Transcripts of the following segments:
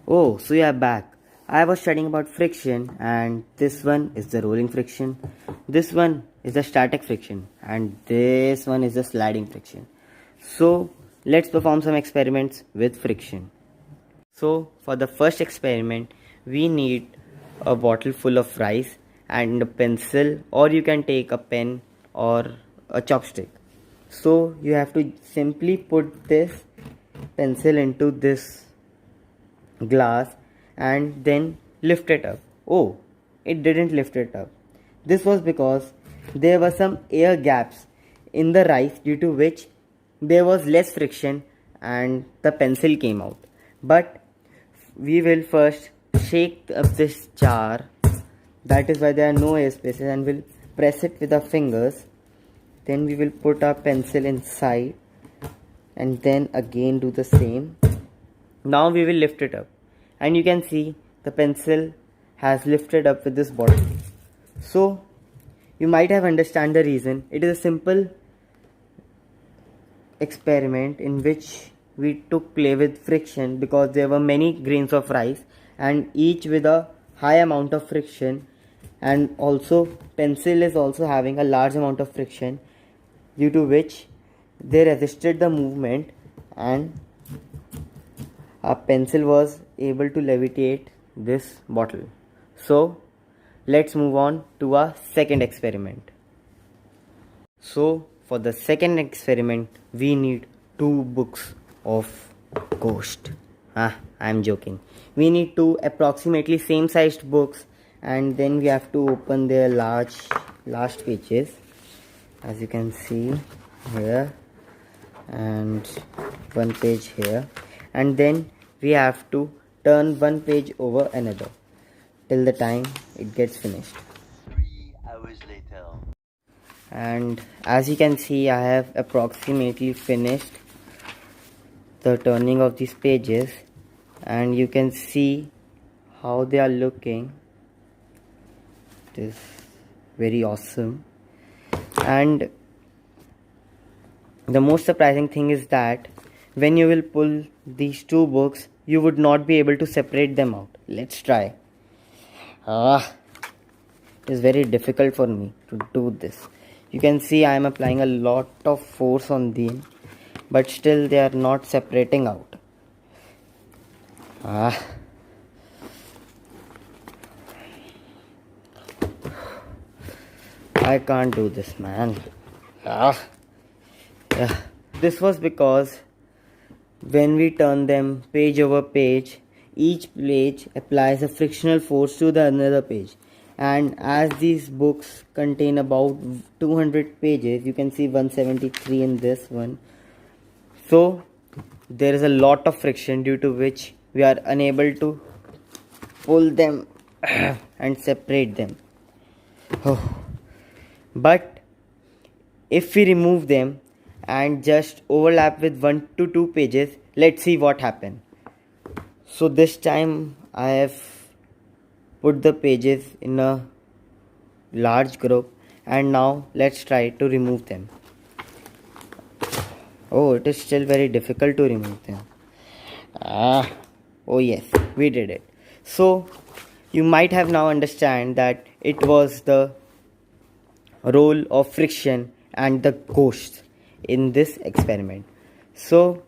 Oh, so you are back. I was studying about friction, and this one is the rolling friction, this one is the static friction, and this one is the sliding friction. So, let's perform some experiments with friction. So, for the first experiment, we need a bottle full of rice and a pencil, or you can take a pen or a chopstick. So, you have to simply put this pencil into this glass and then lift it up. Oh, it didn't lift it up. This was because there were some air gaps in the rice, due to which there was less friction and the pencil came out. But we will first shake up this jar, that is why there are no air spaces, and we'll press it with our fingers. Then we will put our pencil inside and then again do the same. Now we will lift it up, and you can see the pencil has lifted up with this bottle. So you might have understand the reason. It is a simple experiment in which we took play with friction, because there were many grains of rice and each with a high amount of friction, and also pencil is also having a large amount of friction, due to which they resisted the movement and our pencil was able to levitate this bottle. So let's move on to our second experiment. So for the second experiment, we need two books of ghost. I'm joking. We need two approximately same sized books, and then we have to open their last pages, as you can see here, and one page here, and then we have to turn one page over another till the time it gets finished. 3 hours later. And as you can see, I have approximately finished the turning of these pages, and you can see how they are looking. It is very awesome. And the most surprising thing is that when you will pull these two books, you would not be able to separate them out. Let's try. It is very difficult for me to do this. You can see I am applying a lot of force on them, but still they are not separating out. I can't do this, man. Yeah. This was because when we turn them page over page, each page applies a frictional force to the another page. And as these books contain about 200 pages, you can see 173 in this one. So there is a lot of friction, due to which we are unable to pull them and separate them. But if we remove them and just overlap with 1 to 2 pages, let's see what happens. So this time I have put the pages in a large group, and now let's try to remove them. Oh, it is still very difficult to remove them. Oh yes, we did it. So you might have now understand that it was the role of friction and the ghosts in this experiment. So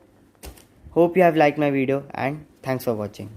hope you have liked my video, and thanks for watching.